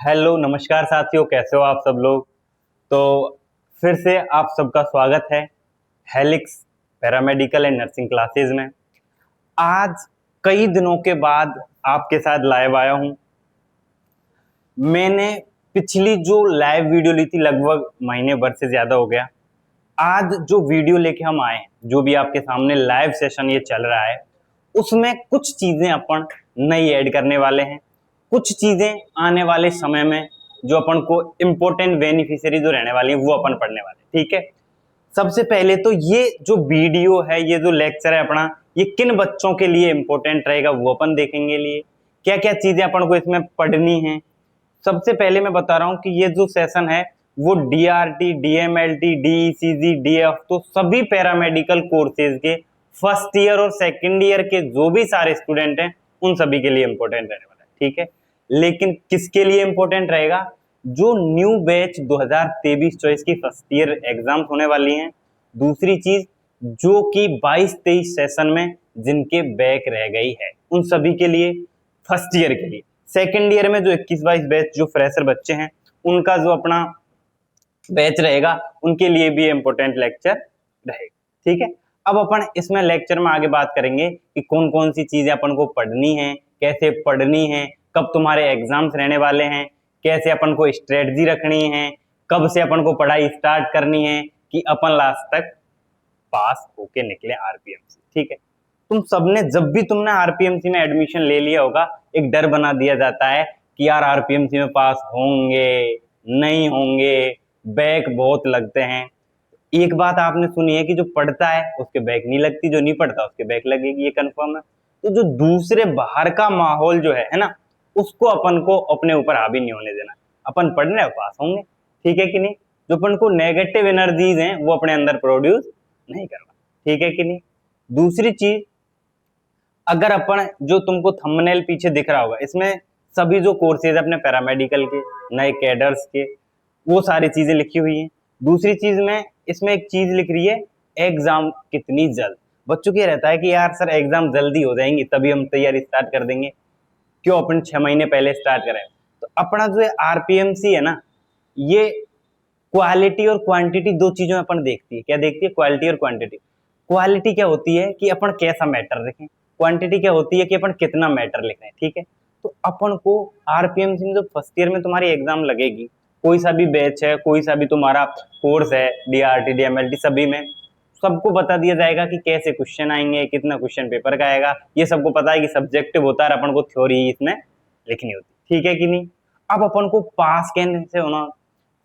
Hello नमस्कार साथियों, कैसे हो आप सब लोग। तो फिर से आप सबका स्वागत है helix paramedical and nursing classes में। आज कई दिनों के बाद आपके साथ लाइव आया हूं। मैंने पिछली जो लाइव वीडियो ली थी लगभग महीने भर से ज्यादा हो गया। आज जो वीडियो लेके हम आए हैं, जो भी आपके सामने लाइव सेशन ये चल रहा है, उसमें कुछ चीजें अपन नई ऐड करने वाले हैं। कुछ चीजें आने वाले समय में जो अपन को इम्पोर्टेंट बेनिफिशियरी जो रहने वाली है वो अपन पढ़ने वाले हैं, ठीक है। सबसे पहले तो ये जो वीडियो है, ये जो लेक्चर है अपना, ये किन बच्चों के लिए इम्पोर्टेंट रहेगा वो अपन देखेंगे। लिए क्या क्या चीजें अपन को इसमें पढ़नी है। सबसे पहले मैं बता रहा हूं कि ये जो सेशन है वो डीआरटी, डीएमएलटी, डीईसीजी, डीएफ, तो सभी पैरामेडिकल कोर्सेज के फर्स्ट ईयर और सेकंड ईयर के जो भी सारे स्टूडेंट हैं उन सभी के लिए इंपॉर्टेंट रहने वाला है, ठीक है। लेकिन किसके लिए इंपॉर्टेंट रहेगा? जो न्यू बैच 2023-24 की फर्स्ट ईयर एग्जाम्स होने वाली हैं। दूसरी चीज, जो कि 22-23 सेशन में जिनके बैक रह गई है उन सभी के लिए फर्स्ट ईयर के लिए। सेकेंड ईयर में जो 21-22 बैच जो फ्रेशर बच्चे हैं उनका जो अपना बैच रहेगा उनके लिए भी इम्पोर्टेंट लेक्चर रहेगा, ठीक है। अब अपन इसमें लेक्चर में आगे बात करेंगे कि कौन कौन सी चीजें अपन को पढ़नी है, कैसे पढ़नी है, कब तुम्हारे एग्जाम्स रहने वाले हैं, कैसे अपन को स्ट्रेटजी रखनी है, कब से अपन को पढ़ाई स्टार्ट करनी है कि अपन लास्ट तक पास होके निकले आरपीएमसी, ठीक है। तुम सबने जब भी तुमने आरपीएमसी में एडमिशन ले लिया होगा, एक डर बना दिया जाता है कि यार आरपीएमसी में पास होंगे नहीं होंगे, बैक बहुत लगते हैं। एक बात आपने सुनी है कि जो पढ़ता है उसके बैक नहीं लगती, जो नहीं पढ़ता उसके बैक लगेगी, ये कंफर्म है। तो जो दूसरे बाहर का माहौल जो है ना, उसको अपन को अपने ऊपर हावी नहीं होने देना। अपन पढ़ने पास होंगे, ठीक है कि नहीं। जो अपन को नेगेटिव एनर्जीज हैं वो अपने अंदर प्रोड्यूस नहीं करना, ठीक है कि नहीं। दूसरी चीज, अगर अपन जो तुमको थंबनेल पीछे दिख रहा होगा, इसमें सभी जो कोर्सेज अपने पैरामेडिकल के नए कैडर्स के वो सारी चीजें लिखी हुई हैं। दूसरी चीज में इसमें एक चीज लिख रही है, एग्जाम कितनी जल्द। बच्चों को रहता है कि यार सर एग्जाम जल्दी हो जाएंगी तभी हम तैयारी स्टार्ट कर देंगे, क्यों अपन 6 महीने पहले स्टार्ट करें। तो अपना जो आरपीएमसी है ना, ये क्वालिटी और क्वांटिटी दो चीजों में अपन देखती है। क्या देखती है? क्वालिटी और क्वांटिटी। क्वालिटी क्या होती है कि अपन कैसा मैटर लिखें, क्वांटिटी क्या होती है कि अपन कितना मैटर लिख रहे हैं, ठीक है। तो अपन को आरपीएमसी में जो फर्स्ट ईयर में तुम्हारी एग्जाम लगेगी, कोई सा भी बैच है, कोई सा भी तुम्हारा कोर्स है, डीआरटी डीएमएलटी, सभी में सबको बता दिया जाएगा कि कैसे क्वेश्चन आएंगे, कितना क्वेश्चन पेपर का आएगा। ये सबको पता है कि सब्जेक्टिव होता है, अपन को थ्योरी इसमें लिखनी होती, ठीक है कि नहीं। अब अपन को पास कैसे होना?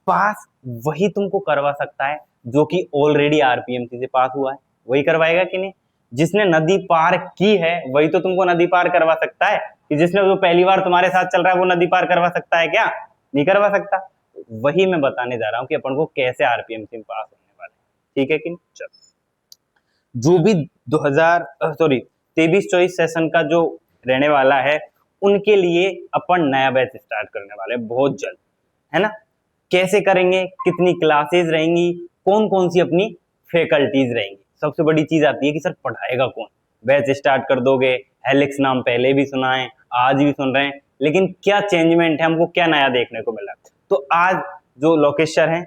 पास वही तुमको करवा सकता है जो कि ऑलरेडी आरपीएमसी से पास हुआ है, वही करवाएगा कि नहीं। जिसने नदी पार की है वही तो तुमको नदी पार करवा सकता है। कि जिसने जो पहली बार तुम्हारे साथ चल रहा है वो नदी पार करवा सकता है क्या? नहीं करवा सकता। वही मैं बताने जा रहा हूं कि अपन को कैसे आरपीएमसी में पास होने वाले, ठीक है कि नहीं। चलो, जो भी 23-24 सेशन का जो रहने वाला है उनके लिए अपन नया बैच स्टार्ट करने वाले हैं बहुत जल्द, है ना। कैसे करेंगे, कितनी क्लासेस रहेंगी, कौन कौन सी अपनी फैकल्टीज रहेंगी। सबसे बड़ी चीज आती है कि सर पढ़ाएगा कौन। बैच स्टार्ट कर दोगे, हेलिक्स नाम पहले भी सुना है, आज भी सुन रहे हैं, लेकिन क्या चेंजमेंट है, हमको क्या नया देखने को मिला। तो आज जो लोकेशन है,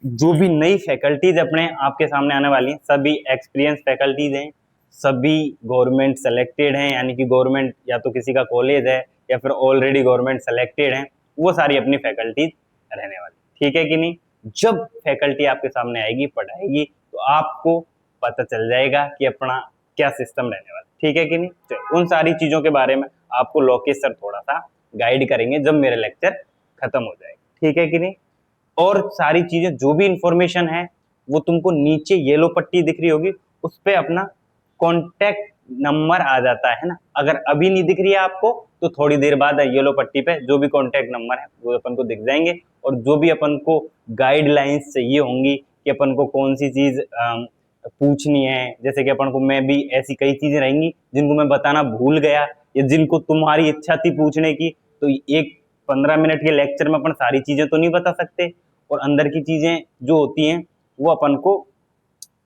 जो भी नई फैकल्टीज अपने आपके सामने आने वाली हैं, सभी एक्सपीरियंस फैकल्टीज हैं, सभी गवर्नमेंट सेलेक्टेड हैं, यानी कि गवर्नमेंट या तो किसी का कॉलेज है या फिर ऑलरेडी गवर्नमेंट सेलेक्टेड है, वो सारी अपनी फैकल्टीज रहने वाली, ठीक है कि नहीं। जब फैकल्टी आपके सामने आएगी पढ़ाएगी तो आपको पता चल जाएगा कि अपना क्या सिस्टम रहने वाला, ठीक है कि नहीं। तो उन सारी चीजों के बारे में आपको लोकेश सर थोड़ा सा गाइड करेंगे जब मेरे लेक्चर खत्म हो जाएगा, ठीक है कि नहीं। और सारी चीजें जो भी इंफॉर्मेशन है वो तुमको नीचे येलो पट्टी दिख रही होगी, उस पर अपना कॉन्टेक्ट नंबर आ जाता है ना। अगर अभी नहीं दिख रही है आपको तो थोड़ी देर बाद येलो पट्टी पे जो भी कॉन्टेक्ट नंबर है वो अपन को दिख जाएंगे। और जो भी अपन को गाइडलाइंस चाहिए होंगी कि अपन को कौन सी चीज पूछनी है, जैसे कि अपन को मैं भी ऐसी कई चीजें रहेंगी जिनको मैं बताना भूल गया या जिनको तुम्हारी इच्छा थी पूछने की, तो एक 15 मिनट के लेक्चर में अपन सारी चीजें तो नहीं बता सकते, और अंदर की चीजें जो होती हैं वो अपन को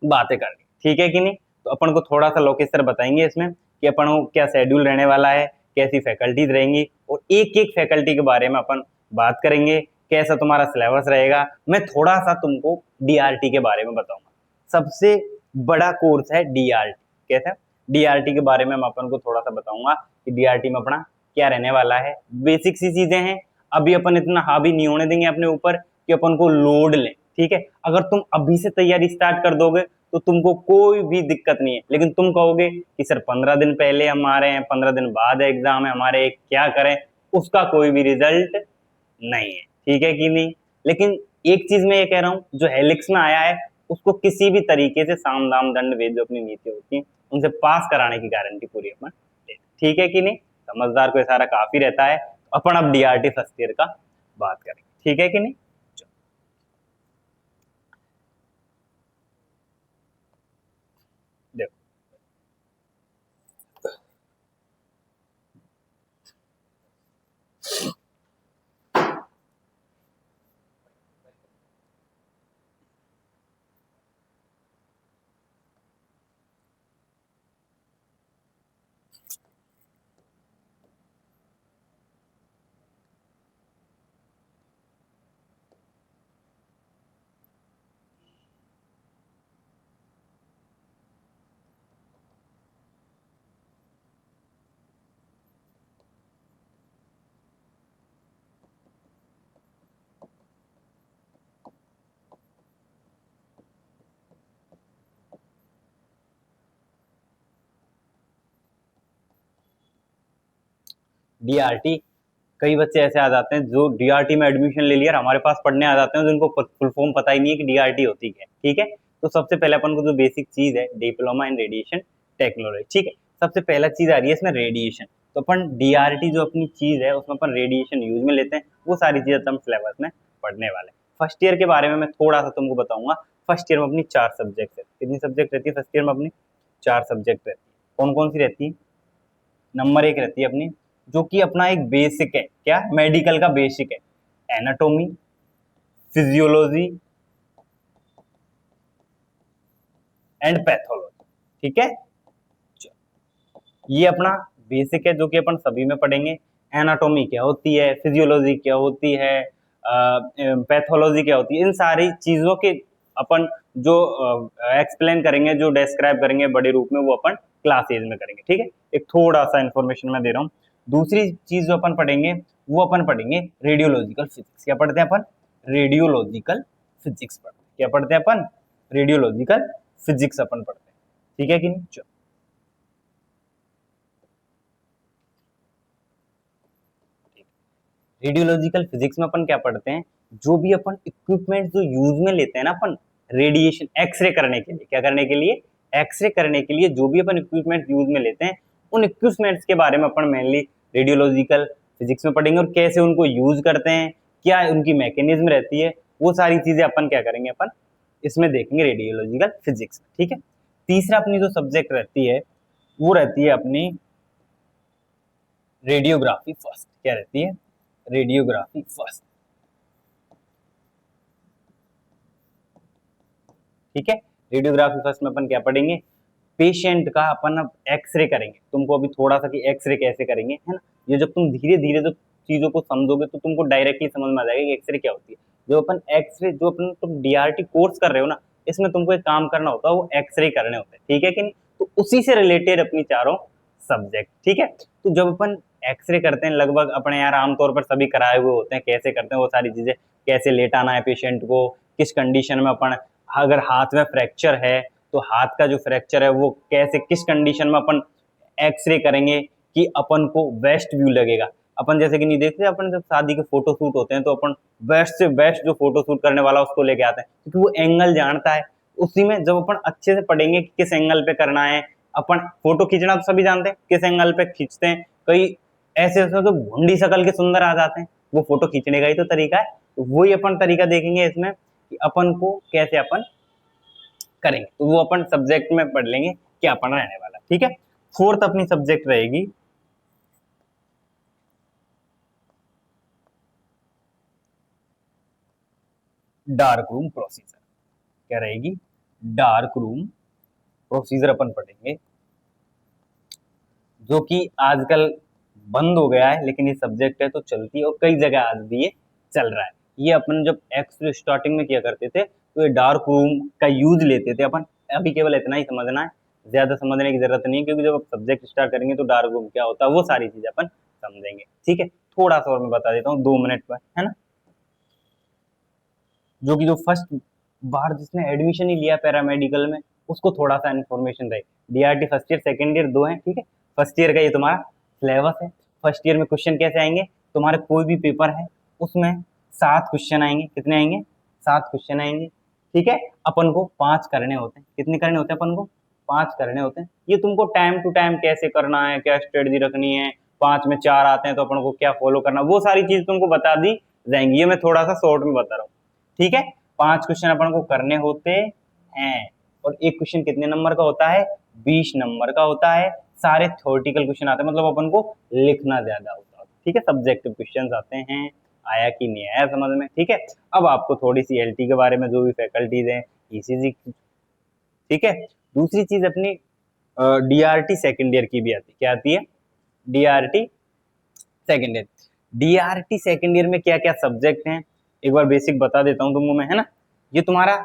बातें करनी, ठीक है कि नहीं। तो अपन को थोड़ा सा लोकेश सर बताएंगे इसमें कि अपन को क्या शेड्यूल रहने वाला है, कैसी फैकल्टीज रहेंगी, और एक एक फैकल्टी के बारे में अपन बात करेंगे कैसा तुम्हारा सिलेबस रहेगा। मैं थोड़ा सा तुमको डीआरटी के बारे में बताऊंगा। सबसे बड़ा कोर्स है डीआरटी। कैसा? डीआरटी के बारे में मैं अपन को थोड़ा सा बताऊंगा कि डीआरटी में अपना क्या रहने वाला है। बेसिक सी चीजें हैं, अभी अपन इतना हावी नहीं होने देंगे अपने ऊपर कि अपन को लोड लें, ठीक है। अगर तुम अभी से तैयारी स्टार्ट कर दोगे तो तुमको कोई भी दिक्कत नहीं है, लेकिन तुम कहोगे कि सर 15 दिन पहले हम आ रहे हैं, 15 दिन बाद एग्जाम है हमारे, क्या करें, उसका कोई भी रिजल्ट नहीं है, ठीक है कि नहीं। लेकिन एक चीज मैं ये कह रहा हूँ, जो हेलिक्स में आया है उसको किसी भी तरीके से साम दाम दंड भेद जो अपनी नीति होती है उनसे पास कराने की गारंटी पूरी अपन देते हैं, ठीक है कि नहीं। समझदार को ये सारा काफी रहता है। अपन अब डीआरटी फर्स्ट ईयर का बात करेंगे, ठीक है कि नहीं। देखो, डीआरटी, कई बच्चे ऐसे आ जाते हैं जो डीआरटी में एडमिशन ले लिया, हमारे पास पढ़ने आ जाते हैं जिनको फुल फॉर्म पता ही नहीं है कि डीआरटी होती क्या है, ठीक है। तो सबसे पहले अपन को जो बेसिक चीज है, डिप्लोमा इन रेडिएशन टेक्नोलॉजी, ठीक है। सबसे पहला चीज आ रही है इसमें रेडिएशन। तो अपन डीआरटी जो अपनी चीज है उसमें अपन रेडिएशन यूज में लेते हैं, वो सारी चीजें हम सिलेबस में पढ़ने वाले। फर्स्ट ईयर के बारे में मैं थोड़ा सा तुमको बताऊंगा। फर्स्ट ईयर में अपनी 4 सब्जेक्ट है। कितनी सब्जेक्ट रहती है फर्स्ट ईयर में अपनी? 4 सब्जेक्ट रहती है। कौन कौन सी रहती है? नंबर 1 रहती है अपनी, जो कि अपना एक बेसिक है, क्या, मेडिकल का बेसिक है, एनाटोमी, फिजियोलॉजी एंड पैथोलॉजी, ठीक है। ये अपना बेसिक है जो कि अपन सभी में पढ़ेंगे। एनाटोमी क्या होती है, फिजियोलॉजी क्या होती है, पैथोलॉजी क्या होती है, इन सारी चीजों के अपन जो एक्सप्लेन करेंगे, जो डिस्क्राइब करेंगे बड़े रूप में, वो अपन क्लासेज में करेंगे, ठीक है। एक थोड़ा सा इंफॉर्मेशन मैं दे रहा हूँ। दूसरी चीज जो अपन पढ़ेंगे वो अपन पढ़ेंगे रेडियोलॉजिकल फिजिक्स। क्या पढ़ते हैं अपन? रेडियोलॉजिकल फिजिक्स पढ़ते हैं। क्या पढ़ते हैं अपन? रेडियोलॉजिकल फिजिक्स अपन पढ़ते हैं, ठीक है कि नहीं। चलो, रेडियोलॉजिकल फिजिक्स में अपन क्या पढ़ते हैं, जो भी अपन इक्विपमेंट जो यूज में लेते हैं ना अपन रेडिएशन एक्सरे करने के लिए, क्या करने के लिए? एक्सरे करने के लिए जो भी अपन इक्विपमेंट यूज में लेते हैं, उन इक्विपमेंट्स के बारे में अपन मेनली रेडियोलॉजिकल फिजिक्स में पढ़ेंगे, और कैसे उनको यूज करते हैं, क्या उनकी मैकेनिज्म रहती है, वो सारी चीजें अपन क्या करेंगे, अपन इसमें देखेंगे रेडियोलॉजिकल फिजिक्स, ठीक है। तीसरा अपनी जो सब्जेक्ट रहती है वो रहती है अपनी रेडियोग्राफी फर्स्ट। क्या रहती है? रेडियोग्राफी फर्स्ट, ठीक है। रेडियोग्राफी फर्स्ट में अपन क्या पढ़ेंगे? पेशेंट का अपन अब एक्सरे करेंगे। तुमको अभी थोड़ा सा कि एक्सरे कैसे करेंगे, है ना। ये जब तुम धीरे धीरे जो चीजों को समझोगे तो तुमको डायरेक्टली समझ में आ जाएगा कि एक्सरे क्या होती है। जो अपन एक्सरे, जो अपन तुम डीआरटी कोर्स कर रहे हो ना, इसमें तुमको एक काम करना होता है, वो एक्सरे करने होते हैं, ठीक है कि नहीं। तो उसी से रिलेटेड अपनी चारों सब्जेक्ट, ठीक है। तो जब अपन एक्सरे करते हैं, लगभग अपने यार आमतौर पर सभी कराए हुए होते हैं, कैसे करते हैं वो सारी चीजें, कैसे लेटाना है पेशेंट को, किस कंडीशन में अपन, अगर हाथ में फ्रैक्चर है तो हाथ का जो फ्रैक्चर है वो कैसे, किस कंडीशन में अपन एक्सरे करेंगे कि अपन को बेस्ट व्यू लगेगा। अपन जैसे कि नहीं देखते, अपन जब शादी के फोटो शूट होते हैं तो अपन बेस्ट से बेस्ट जो फोटो शूट करने वाला उसको लेके आते हैं, क्योंकि वो एंगल जानता है। उसी में जब अपन अच्छे से पढ़ेंगे कि किस एंगल पे करना है, अपन फोटो खींचना तो सभी जानते हैं, किस एंगल पे खींचते हैं। कई ऐसे ऐसे तो भुंडी शकल के सुंदर आ जाते हैं, वो फोटो खींचने का ही तो तरीका है। तो वही अपन तरीका देखेंगे इसमें कि अपन को कैसे अपन करेंगे, तो वो अपन सब्जेक्ट में पढ़ लेंगे क्या अपन रहने वाला, ठीक है। फोर्थ अपनी सब्जेक्ट रहेगी डार्क रूम प्रोसीजर। क्या रहेगी? डार्क रूम प्रोसीजर अपन पढ़ेंगे, जो कि आजकल बंद हो गया है, लेकिन ये सब्जेक्ट है तो चलती है और कई जगह आज भी ये चल रहा है। ये अपन जब एक्चुअली स्टार्टिंग में किया करते थे तो ये डार्क रूम का यूज लेते थे अपन। अभी केवल इतना ही समझना है, ज्यादा समझने की जरूरत नहीं है, क्योंकि जब आप सब्जेक्ट स्टार्ट करेंगे तो डार्क रूम क्या होता है वो सारी चीजें अपन समझेंगे। ठीक है, थोड़ा सा और मैं बता देता हूँ 2 मिनट पर, है ना। जो कि जो फर्स्ट बार जिसने एडमिशन ही लिया पैरामेडिकल में उसको थोड़ा सा इन्फॉर्मेशन रहे। DRT first year second year दो है, ठीक है। फर्स्ट ईयर का ये तुम्हारा सिलेबस है। फर्स्ट ईयर में क्वेश्चन कैसे आएंगे, तुम्हारे कोई भी पेपर है उसमें 7 क्वेश्चन आएंगे। कितने आएंगे, 7 क्वेश्चन आएंगे, ठीक है। अपन को 5 करने होते हैं। कितने करने होते हैं अपन को, 5 करने होते हैं। ये तुमको टाइम टू टाइम कैसे करना है, क्या स्ट्रेटजी रखनी है, 5 में 4 आते हैं तो अपन को क्या फॉलो करना, वो सारी चीज तुमको बता दी जाएंगी। ये मैं थोड़ा सा शॉर्ट में बता रहा हूँ, ठीक है। 5 क्वेश्चन अपन को करने होते हैं और एक क्वेश्चन कितने नंबर का होता है, 20 नंबर का होता है। सारे थ्योरेटिकल क्वेश्चन आते हैं, मतलब अपन को लिखना ज्यादा होता है, ठीक है। सब्जेक्टिव क्वेश्चन आते हैं, आया कि नहीं आया समझ में, ठीक है। अब आपको थोड़ी सी एलटी के बारे में जो भी फैकल्टीज हैं, ईसीजी, ठीक है। दूसरी चीज अपनी डीआरटी सेकेंड ईयर की भी आती है। क्या आती है, DRT second year. DRT second year में क्या क्या सब्जेक्ट हैं एक बार बेसिक बता देता हूँ तुमको मैं, है ना। ये तुम्हारा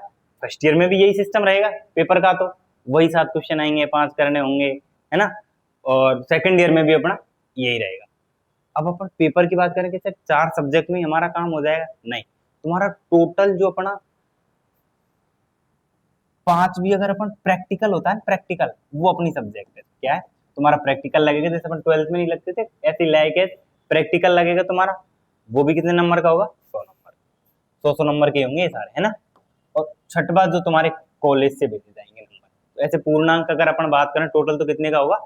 फर्स्ट ईयर में भी यही सिस्टम रहेगा पेपर का, तो वही 7 क्वेश्चन आएंगे, 5 करने होंगे, है ना। और सेकेंड ईयर में भी अपना यही रहेगा। अब अपन पेपर की बात करें कि सर 4 सब्जेक्ट में ही हमारा काम हो जाएगा, नहीं। तुम्हारा टोटल जो अपना 5 भी अगर अपन प्रैक्टिकल होता है, प्रैक्टिकल वो अपनी सब्जेक्ट है। क्या है, तुम्हारा प्रैक्टिकल लगेगा, जैसे अपन 12th में नहीं लगते थे ऐसे लायक प्रैक्टिकल लगेगा तुम्हारा। वो भी कितने नंबर का होगा, 100 नंबर, 100 नंबर के होंगे ये सारे, है ना। और छठवा जो तुम्हारे कॉलेज से भेजे जाएंगे नंबर, तो ऐसे पूर्णांक अगर अपन बात करें टोटल तो कितने का होगा,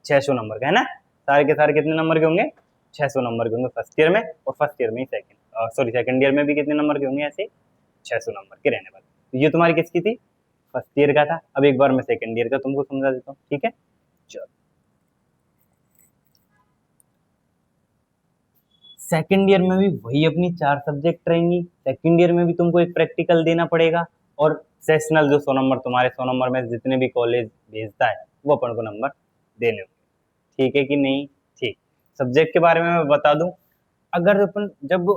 600 नंबर का, है ना। सारे के सारे कितने नंबर के होंगे, 600 नंबर के होंगे फर्स्ट ईयर में। और फर्स्ट ईयर में ही सेकंड ईयर में भी कितने नंबर के होंगे, ऐसे 600 नंबर के रहने वाले। तो ये तुम्हारी किसकी थी, फर्स्ट ईयर का था। अब एक बार मैं सेकंड ईयर का तुमको समझा देता हूँ, ठीक है। चलो, सेकंड ईयर में भी वही अपनी 4 सब्जेक्ट रहेंगी। सेकंड ईयर में भी तुमको एक प्रैक्टिकल देना पड़ेगा और सेशनल जो 100 नंबर तुम्हारे 100 नंबर में जितने भी कॉलेज भेजता है वो अपन को नंबर देने होंगे, ठीक है कि नहीं। ठीक, सब्जेक्ट के बारे में मैं बता दूं, अगर अपन जब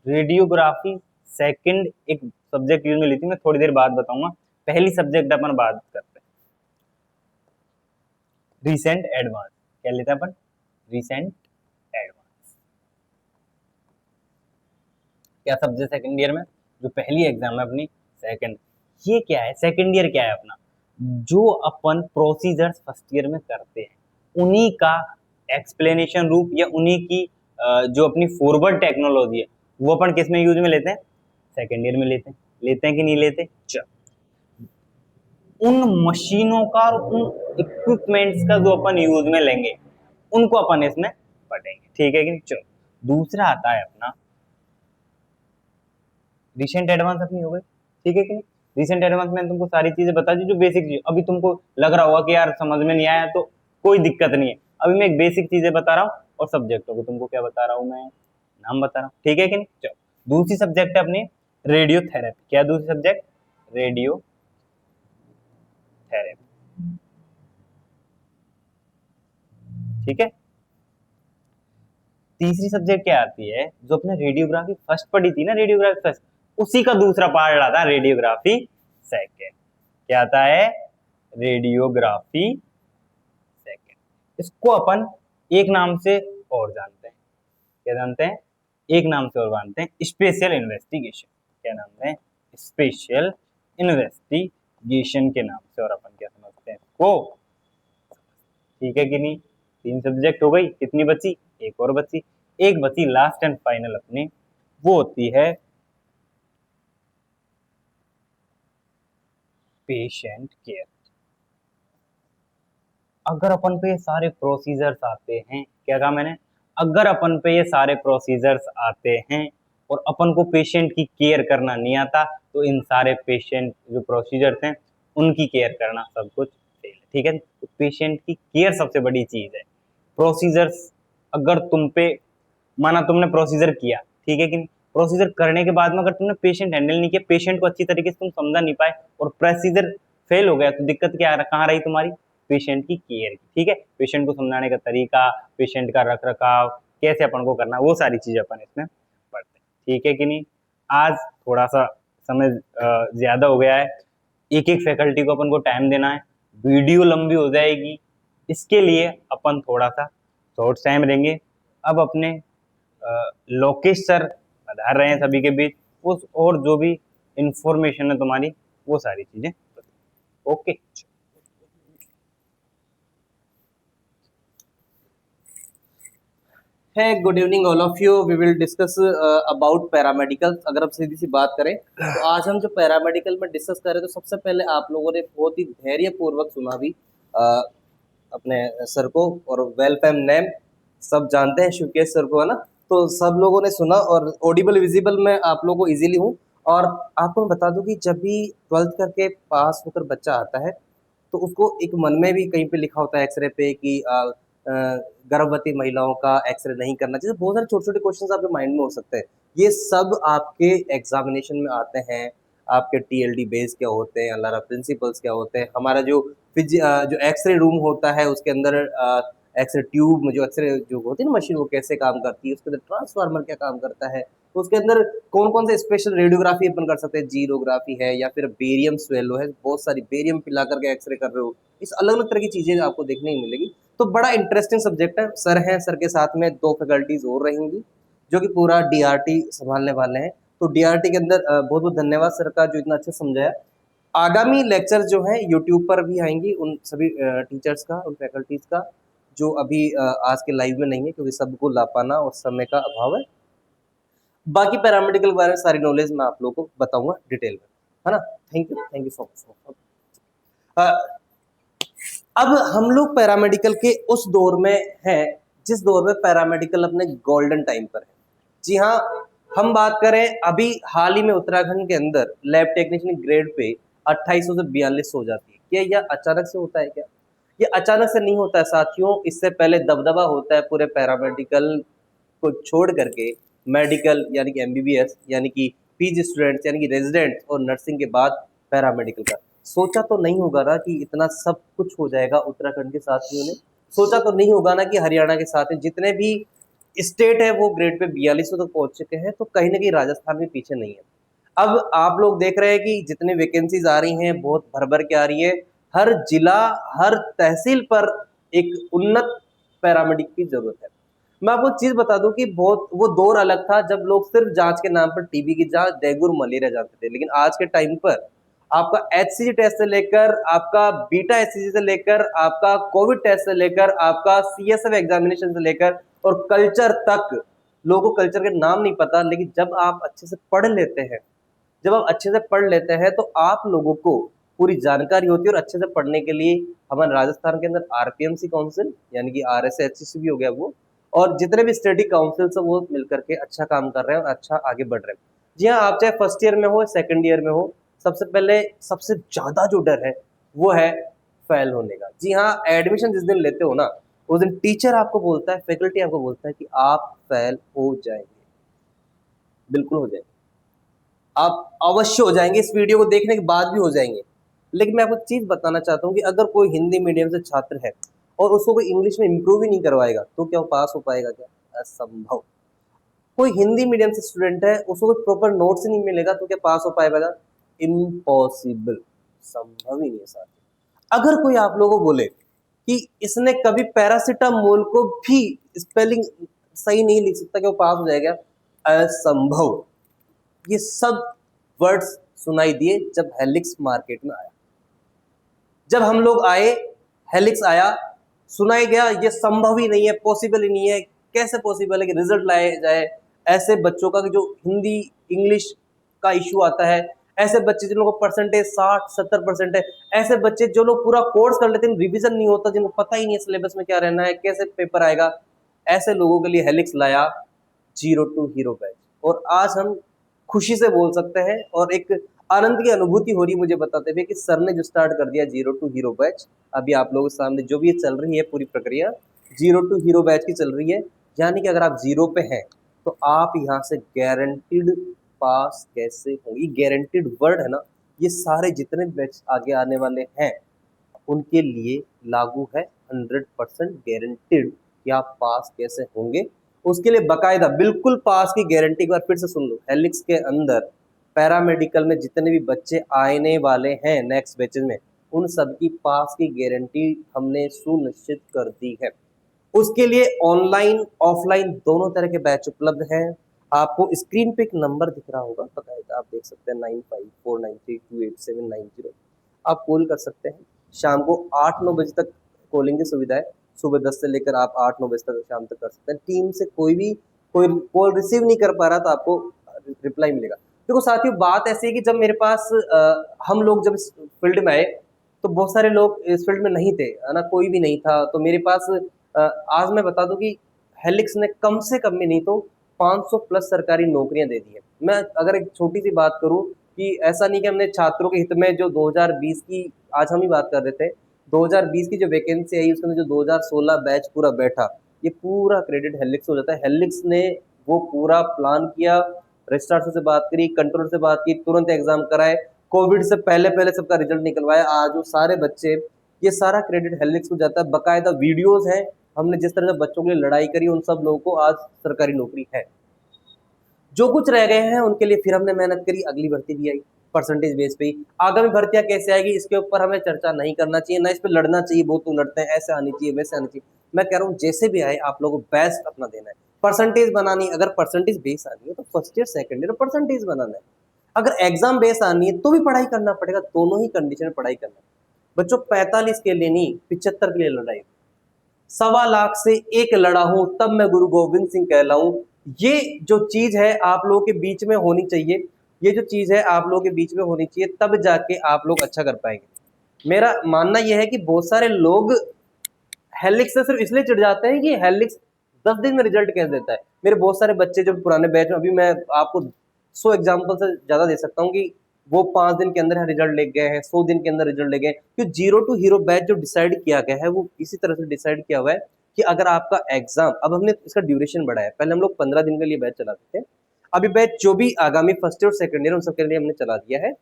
रेडियोग्राफी सेकंड एक सब्जेक्ट यूज में ली थी, मैं थोड़ी देर बाद बताऊंगा। पहली सब्जेक्ट अपन बात करते हैं रिसेंट एडवांस। क्या लेते हैं अपन, रिसेंट एडवांस। क्या सब्जेक्ट सेकंड ईयर में, जो पहली एग्जाम है अपनी सेकंड, ये क्या है, सेकंड ईयर क्या है अपना, जो अपन प्रोसीजर्स फर्स्ट ईयर में करते हैं उन्हीं का एक्सप्लेनेशन रूप या उन्हीं की जो अपनी फॉरवर्ड टेक्नोलॉजी है वो अपन किस में यूज में लेते हैं, सेकंड ईयर में लेते हैं कि नहीं लेते। चल, उन मशीनों का और उन इक्विपमेंट्स का जो अपन यूज में लेंगे उनको अपन इसमें पढ़ेंगे, ठीक है कि नहीं। चलो, दूसरा आता है अपना रिसेंट एडवांस अपनी हो गई, ठीक है कि नहीं। रिसेंट एडवांस में तुमको सारी चीजें बता दी जो बेसिक चीज, अभी तुमको लग रहा होगा कि यार समझ में नहीं आया, तो कोई दिक्कत नहीं है। अभी मैं एक बेसिक चीजें बता रहा हूँ और सब्जेक्टों को तुमको क्या बता रहा हूँ मैं, नाम बता रहा हूँ, ठीक है कि नहीं। चलो, दूसरी सब्जेक्ट है अपनी रेडियोथेरेपी। क्या दूसरी सब्जेक्ट, रेडियो थेरेपी, ठीक है। तीसरी सब्जेक्ट क्या आती है, जो अपने रेडियोग्राफी फर्स्ट पढ़ी थी ना, रेडियोग्राफी फर्स्ट, उसी का दूसरा पार्ट आता है रेडियोग्राफी सेकेंड। क्या आता है, रेडियोग्राफी सेकेंड। इसको अपन एक नाम से और जानते हैं, क्या जानते हैं, एक नाम से और जानते हैं, स्पेशल इन्वेस्टिगेशन। क्या नाम है, स्पेशल इन्वेस्टिगेशन के नाम से, और अपन क्या समझते हैं इसको, ठीक है कि नहीं। 3 सब्जेक्ट हो गई, कितनी बची, एक और बची। एक बची लास्ट एंड फाइनल अपनी, वो होती है पेशेंट केयर। अगर अपन पे ये सारे प्रोसीजर्स आते हैं, क्या कहा मैंने, अगर अपन पे ये सारे प्रोसीजर्स आते हैं और अपन को पेशेंट की केयर करना नहीं आता, तो इन सारे पेशेंट जो प्रोसीजर्स हैं उनकी केयर करना सब कुछ फेल है, ठीक है। तो पेशेंट की केयर सबसे बड़ी चीज है। प्रोसीजर्स अगर तुम पे, माना तुमने प्रोसीजर किया, ठीक है कि नहीं, प्रोसीजर करने के बाद में अगर तुमने पेशेंट हैंडल नहीं किया, पेशेंट को अच्छी तरीके से तुम समझा नहीं पाए और प्रोसीजर फेल हो गया, तो दिक्कत क्या कहाँ रही तुम्हारी, पेशेंट की केयर की, ठीक है। पेशेंट को समझाने का तरीका, पेशेंट का रख रखाव कैसे अपन को करना, वो सारी चीजें अपन इसमें पढ़ते हैं। ठीक है कि नहीं। आज थोड़ा सा समय ज्यादा हो गया है, एक एक फैकल्टी को अपन को टाइम देना है, वीडियो लंबी हो जाएगी, इसके लिए अपन थोड़ा सा शॉर्ट टाइम देंगे। अब अपने लोकेश सर पधार रहे हैं सभी के बीच, उस और जो भी इंफॉर्मेशन है तुम्हारी वो सारी चीजें। Okay. Hi good evening all of you. We will discuss about paramedical. अगर हम सीधी सी बात करें तो आज हम जो पैरामेडिकल में डिस्कस करें तो सबसे पहले आप लोगों ने बहुत ही धैर्यपूर्वक सुना भी अपने सर को, और वेल फेम नेम सब जानते हैं शिवकेश सर को, है ना। तो सब लोगों ने सुना और ऑडिबल विजिबल में आप लोगों को इजीली हूँ। और आपको मैं बता दूं कि जब भी 12th करके पास होकर बच्चा आता है तो उसको एक मन में भी कहीं पे लिखा होता है एक्सरे पे कि गर्भवती महिलाओं का एक्सरे नहीं करना चाहिए। बहुत सारे छोटे छोटे क्वेश्चंस आपके माइंड में हो सकते हैं, ये सब आपके एग्जामिनेशन में आते हैं। आपके टीएलडी बेस क्या होते हैं, अलारा प्रिंसिपल्स क्या होते हैं, हमारा जो जो एक्सरे रूम होता है उसके अंदर एक्सरे ट्यूब में जो एक्सरे जो होती है ना मशीन, वो कैसे काम करती है, उसके अंदर ट्रांसफार्मर क्या काम करता है, तो उसके अंदर कौन कौन से स्पेशल रेडियोग्राफी अपन कर सकते हैं, जीरोग्राफी है या फिर बेरियम स्वेलो है, बहुत सारी बेरियम पिला करके एक्सरे कर रहे हो, इस अलग अलग तरह की चीजें आपको देखने को मिलेगी। तो बड़ा इंटरेस्टिंग सब्जेक्ट है। सर हैं, सर के साथ में दो फैकल्टीज और रहेंगी जो कि पूरा डीआरटी संभालने वाले हैं। तो डीआरटी के अंदर बहुत बहुत धन्यवाद सर का जो इतना अच्छा समझाया। आगामी लेक्चर जो है यूट्यूब पर भी आएंगी उन सभी टीचर्स का, उन फैकल्टीज का जो अभी आज के लाइव में नहीं है क्योंकि सबको ला पाना और समय का अभाव है। बाकी पैरामेडिकल के बारे में सारी नॉलेज मैं आप लोगों को बताऊंगा डिटेल में, है ना। Thank you so much. अब हम लोग पैरामेडिकल के उस दौर में हैं जिस दौर में पैरामेडिकल अपने गोल्डन टाइम पर है। जी हाँ, हम बात करें अभी हाल ही में उत्तराखंड के अंदर लैब टेक्नीशियन ग्रेड पे 2800 से 4200 हो जाती है। क्या यह अचानक से होता है क्या? ये अचानक से नहीं होता है साथियों, इससे पहले दबदबा होता है पूरे पैरामेडिकल को छोड़ करके मेडिकल यानी कि एमबीबीएस यानी कि पीजी स्टूडेंट्स यानी कि रेजिडेंट और नर्सिंग के बाद पैरामेडिकल का। सोचा तो नहीं होगा ना कि इतना सब कुछ हो जाएगा उत्तराखंड के साथियों ने। सोचा तो नहीं होगा ना कि हरियाणा के साथ जितने भी स्टेट है वो ग्रेड पे 4200 तक पहुंच चुके हैं, तो कहीं ना कहीं राजस्थान भी पीछे नहीं है। अब आप लोग देख रहे हैं कि जितने वैकेंसीज आ रही हैं बहुत भर भर के आ रही है। हर जिला, हर तहसील पर एक उन्नत पैरामेडिक की जरूरत है। मैं आपको चीज बता दूं कि बहुत वो दौर अलग था जब लोग सिर्फ जांच के नाम पर टीबी की जांच, डेंगू और मलेरिया जानते थे, लेकिन आज के टाइम पर आपका एचसीजी टेस्ट से लेकर, आपका बीटा एचसीजी से लेकर, आपका कोविड टेस्ट से लेकर, आपका सीएसएफ एग्जामिनेशन से लेकर और कल्चर तक, लोगों को कल्चर के नाम नहीं पता, लेकिन जब आप अच्छे से पढ़ लेते हैं, जब आप अच्छे से पढ़ लेते हैं तो आप लोगों को पूरी जानकारी होती है। और अच्छे से पढ़ने के लिए हमारे राजस्थान के अंदर आरपीएमसी काउंसिल यानी कि आरएसएचसी भी हो गया वो, और जितने भी स्टडी काउंसिल है वो मिलकर के अच्छा काम कर रहे हैं और अच्छा आगे बढ़ रहे हैं। जी हाँ, आप चाहे फर्स्ट ईयर में हो, सेकंड ईयर में हो, सबसे पहले सबसे ज्यादा जो डर है वो है फेल होने का। जी हाँ, एडमिशन जिस दिन लेते हो ना उस दिन टीचर आपको बोलता है, फैकल्टी आपको बोलता है कि आप फेल हो जाएंगे, बिल्कुल हो जाएंगे, आप अवश्य हो जाएंगे, इस वीडियो को देखने के बाद भी हो जाएंगे। लेकिन मैं आपको चीज बताना चाहता हूँ कि अगर कोई हिंदी मीडियम से छात्र है और उसको कोई इंग्लिश में इंप्रूव ही नहीं करवाएगा तो क्या वो पास हो पाएगा? क्या? असंभव। कोई हिंदी मीडियम से स्टूडेंट है, उसको कोई प्रॉपर नोट्स ही नहीं मिलेगा तो क्या पास हो पाएगा? इम्पॉसिबल, संभव ही नहीं है साथ। अगर कोई आप लोगों को बोले कि इसने कभी पैरासिटामोल को भी स्पेलिंग सही नहीं लिख सकता, क्या वो पास हो जाएगा? असंभव। ये सब वर्ड्स सुनाई दिए जब हेलिक्स मार्केट में आया, जब हम लोग आए, हेलिक्स आया, सुनाई गया ये संभव ही नहीं है, पॉसिबल ही नहीं है। कैसे पॉसिबल है कि रिजल्ट लाए जाए ऐसे बच्चों का जो हिंदी इंग्लिश का इशू आता है, ऐसे बच्चे जिन लोगों को परसेंटेज 60-70% है, ऐसे बच्चे जो लोग पूरा कोर्स कर लेते हैं, रिवीजन नहीं होता, जिनको पता ही नहीं है सिलेबस में क्या रहना है, कैसे पेपर आएगा, ऐसे लोगों के लिए हेलिक्स लाया जीरो टू हीरो बैच। और आज हम खुशी से बोल सकते हैं और एक आनंद की अनुभूति हो रही है मुझे बताते हुए कि सर ने जो स्टार्ट कर दिया जीरो टू हीरो बैच। अभी आप लोगों के सामने जो भी ये चल रही है पूरी प्रक्रिया जीरो टू हीरो बैच की चल रही है। यानी कि अगर आप जीरो पे हैं तो आप यहाँ से गारंटीड पास कैसे होंगे? गारंटीड वर्ड है ना, ये सारे जितने बैच आगे आने वाले हैं उनके लिए लागू है। 100% गारंटीड कि आप पास कैसे होंगे। उसके लिए बकायदा बिल्कुल पास की गारंटी, एक बार फिर से सुन लो, हेलिक्स के अंदर पैरामेडिकल में जितने भी बच्चे आने वाले हैं नेक्स्ट बैचेज में, उन सबकी पास की गारंटी हमने सुनिश्चित कर दी है। उसके लिए ऑनलाइन ऑफलाइन दोनों तरह के बैच उपलब्ध हैं। आपको स्क्रीन पे एक नंबर दिख रहा होगा, बकायदा आप देख सकते हैं 9549328790। आप कॉल कर सकते हैं। शाम को 8-9 बजे तक कॉलिंग की सुविधा है। सुबह 10 से लेकर आप 8-9 बजे तक शाम तक कर सकते हैं। टीम से कोई कॉल रिसीव नहीं कर पा रहा तो आपको रिप्लाई मिलेगा। देखो साथियों, बात ऐसी है कि जब मेरे पास हम लोग जब इस फील्ड में आए तो बहुत सारे लोग इस फील्ड में नहीं थे, है ना, कोई भी नहीं था। तो मेरे पास आज मैं बता दूं कि हेलिक्स ने कम से कम में नहीं तो 500 प्लस सरकारी नौकरियां दे दी है। मैं अगर एक छोटी सी बात करूं कि ऐसा नहीं कि हमने छात्रों के हित में जो 2020 की, आज हम ही बात कर रहे थे, 2020 की जो वैकेंसी आई उसके अंदर जो 2016 बैच पूरा बैठा, ये पूरा क्रेडिट हेलिक्स हो जाता है। हेलिक्स ने वो पूरा प्लान किया, रजिस्ट्रार से बात करी, कंट्रोलर से बात की, तुरंत एग्जाम कराए, कोविड से पहले पहले सबका रिजल्ट निकलवाया। आज वो सारे बच्चे, ये सारा क्रेडिट हेलिक्स को जाता है। बकायदा वीडियोस हैं, हमने जिस तरह से बच्चों के लिए लड़ाई करी, उन सब लोगों को आज सरकारी नौकरी है। जो कुछ रह गए हैं उनके लिए फिर हमने मेहनत करी, अगली भर्ती भी आई परसेंटेज बेस पे ही। आगामी भर्तियां कैसे आएगी इसके ऊपर हमें चर्चा नहीं करना चाहिए, ना इस पर लड़ना चाहिए, बहुत लोग लड़ते हैं ऐसे आनी चाहिए वैसे आनी चाहिए। मैं कह रहा हूँ जैसे भी आए आप लोगों को बेस्ट अपना देना है। परसेंटेज बनानी, अगर परसेंटेज बेस आनी है तो first year second year percentage बनाना है। अगर एग्जाम बेस आनी है तो भी पढ़ाई करना पड़ेगा, दोनों ही कंडीशन में पढ़ाई करना है। बच्चों 45 के लिए नहीं, 75 के लिए लड़ाई। 1.25 लाख से एक लड़ा हूं तब मैं गुरु गोविंद सिंह कहलाऊं। ये जो चीज है आप लोगों के बीच में होनी चाहिए, ये जो चीज है आप लोगों के बीच में होनी चाहिए, तब जाके आप लोग अच्छा कर पाएंगे। मेरा मानना यह है कि बहुत सारे लोग हेलिक्स से सिर्फ इसलिए चिढ़ जाते हैं कि हेलिक्स 10 दिन में रिजल्ट कैसे देता है। मेरे बहुत सारे बच्चे जो पुराने बैच में, अभी मैं आपको 100 एग्जाम्पल से ज्यादा दे सकता हूँ कि वो 5 दिन के अंदर रिजल्ट ले गए हैं, 100 दिन के अंदर रिजल्ट ले गए। क्योंकि जीरो टू हीरो बैच जो डिसाइड किया गया है वो इसी तरह से डिसाइड किया हुआ है कि अगर आपका एग्जाम, अब हमने इसका ड्यूरेशन बढ़ाया, पहले हम लोग 15 दिन के लिए बैच चलाते थे, अभी बैच जो भी आगामी फर्स्ट ईयर और सेकंड ईयर उन सबके लिए हमने चला दिया है।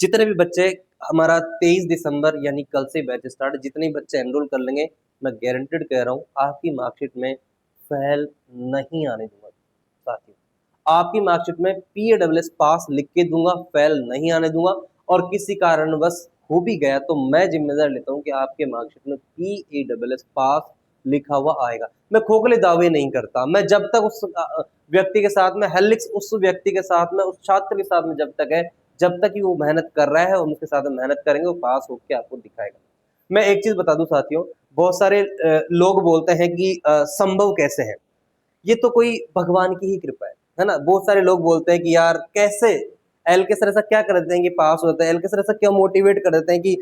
जितने भी बच्चे, हमारा 23 दिसंबर यानी कल से बैच स्टार्ट, जितने भी बच्चे एनरोल कर लेंगे, मैं गारंटेड कह रहा हूँ आपकी मार्कशीट में फेल नहीं आने दूंगा साथियों। आपकी मार्कशीट में PAWS पास लिख के दूंगा, फेल नहीं आने दूंगा। और किसी कारणवश हो भी गया तो मैं जिम्मेदार लेता हूँ कि आपके मार्कशीट में PAWS पास लिखा हुआ आएगा। मैं खोखले दावे नहीं करता। मैं जब तक उस व्यक्ति के साथ में, हेलिक्स उस व्यक्ति के साथ में, उस छात्र के साथ में जब तक है, जब तक कि वो मेहनत कर रहा है, उनके साथ में मेहनत करेंगे, वो पास होकर आपको दिखाएगा। मैं एक चीज बता दूं साथियों, बहुत सारे लोग बोलते हैं कि संभव कैसे है, ये तो कोई भगवान की ही कृपा है ना। बहुत सारे लोग बोलते हैं कि यार कैसे एल के सर ऐसा क्या कर देते हैं कि पास होता है, एल के सर ऐसा क्यों मोटिवेट कर देते हैं कि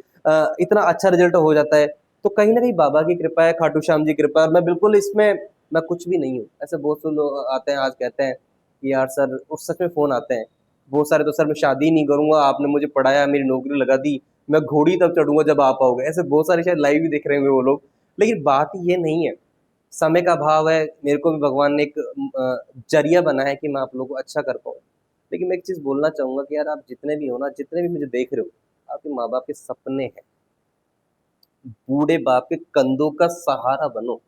इतना अच्छा रिजल्ट हो जाता है। तो कहीं ना कहीं बाबा की कृपा है, खाटू श्याम जी की कृपा है। मैं बिल्कुल इसमें, मैं कुछ भी नहीं हूँ। ऐसे बहुत से लोग आते हैं आज कहते हैं कि यार सर, उस सच में फोन आते हैं बहुत सारे, तो सर मैं शादी नहीं करूंगा, आपने मुझे पढ़ाया, मेरी नौकरी लगा दी, मैं घोड़ी तब चढ़ूंगा जब आप आओगे। ऐसे बहुत सारे शायद लाइव भी देख रहे होंगे वो लोग। लेकिन बात ये नहीं है, समय का अभाव है। मेरे को भी भगवान ने एक जरिया बना है कि मैं आप लोगों को अच्छा कर पाऊँ। लेकिन मैं एक चीज बोलना चाहूंगा कि यार आप जितने भी हो ना, जितने भी मुझे देख रहे हो, आपके माँ बाप के सपने हैं, बूढ़े बाप के कंधों का सहारा बनो।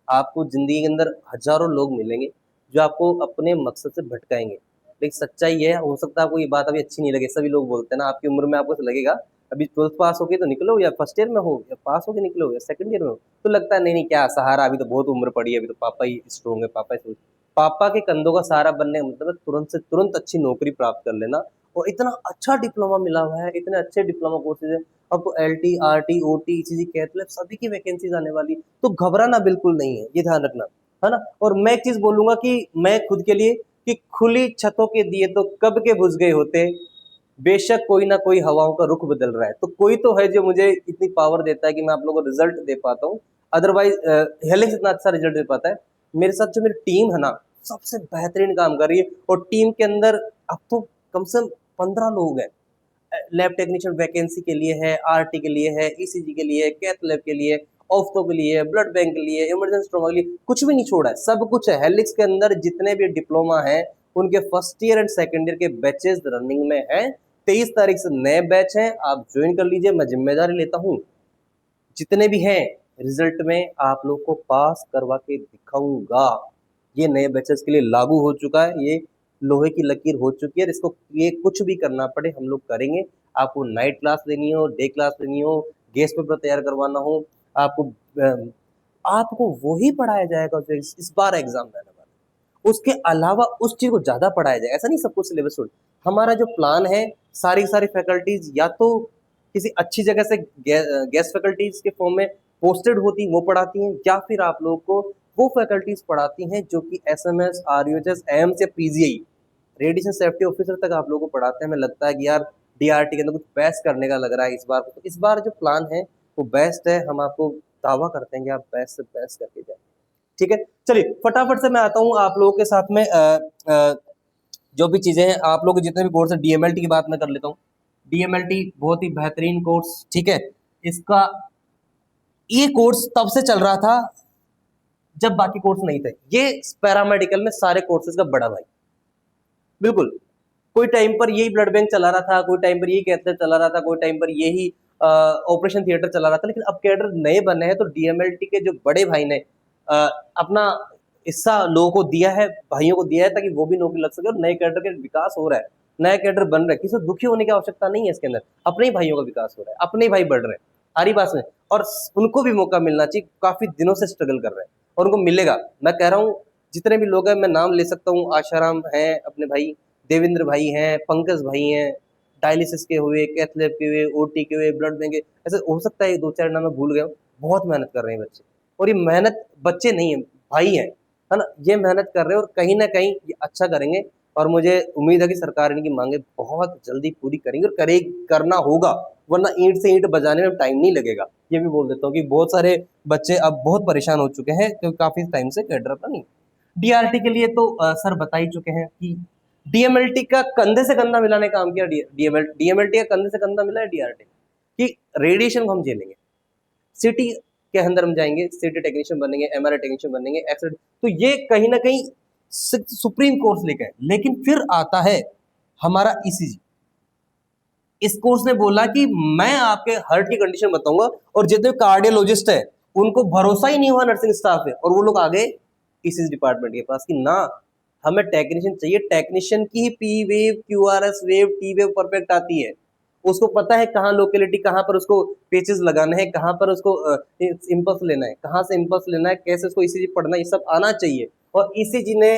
आपको जिंदगी के अंदर हजारों लोग मिलेंगे जो आपको अपने मकसद से भटकाएंगे। लेकिन सच्चाई ये है, हो सकता है आपको ये बात अभी अच्छी नहीं लगे, सभी लोग बोलते हैं ना, आपकी उम्र में आपको ऐसा लगेगा, अभी 12th पास हो गई तो निकलो, या फर्स्ट ईयर में हो, या पास होके निकलो, या सेकंड ईयर में हो, तो लगता है नहीं नहीं क्या सहारा, अभी तो बहुत उम्र पड़ी है, अभी तो पापा ही स्ट्रोंग है, पापा ही। पापा के कंधों का सहारा बनने का मतलब है तुरंत से तुरंत अच्छी नौकरी प्राप्त कर लेना। और इतना अच्छा डिप्लोमा मिला हुआ है, इतने अच्छे डिप्लोमा कोर्सेज है। अब तो LT RT OT ECG cath lab सभी की वैकेंसीज आने वाली, तो घबराना बिल्कुल नहीं है, ये ध्यान रखना, है ना। और मैं एक चीज बोलूंगा कि मैं खुद के लिए, कि खुली छतों के दिए तो कब के बुझ गए होते, बेशक कोई ना कोई हवाओं का रुख बदल रहा है, तो कोई तो है जो मुझे इतनी पावर देता है कि मैं आप लोगों को रिजल्ट दे पाता हूँ। अदरवाइज हेलिक्स इतना अच्छा रिजल्ट दे पाता है। मेरे साथ जो मेरी टीम है ना, सबसे बेहतरीन काम कर रही है। और टीम के अंदर अब तो कम से कम 15 लोग हैं। लैब टेक्नीशियन वैकेंसी के लिए है, RT के लिए है, ECG के लिए, कैथ लैब के लिए, ऑफ्थो के लिए, ब्लड बैंक के लिए, इमरजेंसी ट्रॉमा के लिए, कुछ भी नहीं छोड़ा है, सब कुछ है। हेलिक्स के अंदर जितने भी डिप्लोमा है उनके first year and second year के बैचेस रनिंग में है। 23 तारीख से नए बैच हैं, आप ज्वाइन कर लीजिए, मैं जिम्मेदारी लेता हूँ। जितने भी हैं रिजल्ट में आप लोग को पास करवा के दिखाऊंगा। ये नए बैचेस के लिए लागू हो चुका है, ये लोहे की लकीर हो चुकी है। इसको ये कुछ भी करना पड़े हम लोग करेंगे। आपको नाइट क्लास लेनी हो, डे क्लास लेनी हो, गेस्ट पेपर तैयार करवाना हो, आपको आपको वही पढ़ाया जाएगा जो इस बार एग्जाम देने वाला है। उसके अलावा उस चीज को ज्यादा पढ़ाया जाएगा। ऐसा नहीं सब कुछ सिलेबस छोड़। हमारा जो प्लान है, सारी सारी फैकल्टीज या तो किसी अच्छी जगह से गेस्ट फैकल्टीज के फॉर्म में पोस्टेड होती, वो पढ़ाती हैं, या फिर आप लोग को वो फैकल्टीज पढ़ाती हैं जो कि एसएमएस, आरयूएचएस, एम्स या पीजीआई, रेडिएशन सेफ्टी ऑफिसर तक आप लोगों को पढ़ाते हैं। हमें लगता है कि यार डीआरटी के अंदर कुछ बेस्ट करने का लग रहा है इस बार। तो इस बार जो प्लान है वो बेस्ट है। हम आपको दावा करते हैं कि आप बेस्ट से बेस्ट करके जाए। ठीक है, चलिए फटाफट से मैं आता हूँ आप लोगों के साथ में जो भी चीजें हैं, आप लोग जितने भी कोर्स है, डीएमएलटी की बात मैं कर लेता हूँ। डीएमएलटी बहुत ही बेहतरीन कोर्स, ठीक है। इसका ये कोर्स तब से चल रहा था जब बाकी कोर्स नहीं थे। ये पैरामेडिकल में सारे कोर्सेज का बड़ा भाई, बिल्कुल। कोई टाइम पर यही ब्लड बैंक चला रहा था, कोई टाइम पर यही कैथेटर चला रहा था, कोई टाइम पर यही ऑपरेशन थिएटर चला रहा था। लेकिन अब कैडर नए बने हैं तो डीएमएलटी के जो बड़े भाई ने अपना हिस्सा लोगों को दिया है, भाइयों को दिया है, ताकि वो भी नौकरी लग सके और नए कैडर के विकास हो रहा है, नए कैडर बन रहे हैं। किसी को दुखी होने की आवश्यकता नहीं है इसके अंदर। अपने ही भाइयों का विकास हो रहा है, अपने ही भाई बढ़ रहे हैं, आ रही बात में। और उनको भी मौका मिलना चाहिए, काफी दिनों से स्ट्रगल कर रहे हैं और उनको मिलेगा। मैं कह रहा हूँ जितने भी लोग हैं, मैं नाम ले सकता हूँ, आशाराम है अपने भाई, देवेंद्र भाई हैं, पंकज भाई हैं, डायलिसिस के हुए, कैथ लैब के हुए, ओटी के हुए, ब्लड बैंक के, ऐसे हो सकता है दो चार नाम मैं भूल गया हूँ। बहुत मेहनत कर रहे हैं बच्चे, और ये मेहनत बच्चे नहीं है, भाई है ना। ये मेहनत कर रहे हैं और कहीं ना कहीं ये अच्छा करेंगे। और मुझे उम्मीद है कि सरकार इनकी मांगे बहुत जल्दी पूरी करेंगे और करना होगा, वरना ईंट से ईंट बजाने में टाइम नहीं लगेगा। ये भी बोल देता हूँ कि बहुत सारे बच्चे अब बहुत परेशान हो चुके हैं क्योंकि काफी टाइम से कैडर अपना नहीं। डीआरटी के लिए तो सर बता ही चुके हैं कि डीएमएलटी का कंधे से कंधा मिलाने का काम किया। डीएमएलटी का कंधे से कंधा मिला है डीआरटी कि रेडिएशन को हम झेलेंगे, सिटी के अंदर हम जाएंगे, सिटी टेक्नीशियन बनेंगे, एमआरआई टेक्नीशियन बनेंगे, एक्सरेट। तो ये कहीं ना कहीं सुप्रीम कोर्स लेकर, लेकिन फिर आता है हमारा ईसीजी। इस कोर्स ने बोला कि मैं आपके हार्ट की कंडीशन बताऊंगा, और जितने कार्डियोलॉजिस्ट है उनको भरोसा ही नहीं हुआ नर्सिंग स्टाफ है, और वो लोग आ गए ईसीजी डिपार्टमेंट के पास कि ना हमें टेक्नीशियन चाहिए। टेक्नीशियन की ही P wave, QRS wave, T wave perfect आती है। उसको पता है कहाँ लोकेलिटी, कहाँ पर उसको पेचेस लगाने हैं, कहाँ पर उसको इंपल्स लेना है, कहाँ से इंपल्स लेना है, कैसे उसको ईसीजी पढ़ना है, ये सब आना चाहिए। और ईसीजी ने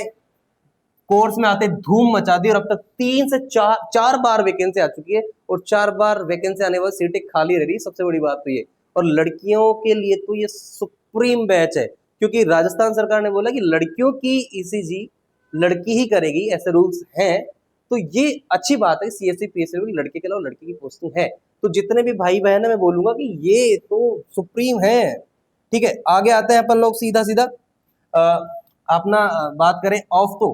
कोर्स में आते धूम मचा दी, और अब तक 3 से 4 बार वैकेंसी आ चुकी है, और 4 बार वैकेंसी आने वाली सीटें खाली रह रही। सबसे बड़ी बात तो ये, और लड़कियों के लिए तो ये सुप्रीम बैच है, क्योंकि राजस्थान सरकार ने बोला कि लड़कियों की ईसीजी लड़की ही करेगी, ऐसे रूल्स हैं। तो ये अच्छी बात है, सीएससी पीएससी में लड़के के अलावा लड़की की पोस्टिंग है। तो जितने भी भाई बहन है, मैं बोलूंगा कि ये तो सुप्रीम है। ठीक है, आगे आते हैं अपन लोग सीधा सीधा अपना बात करें ऑफ। तो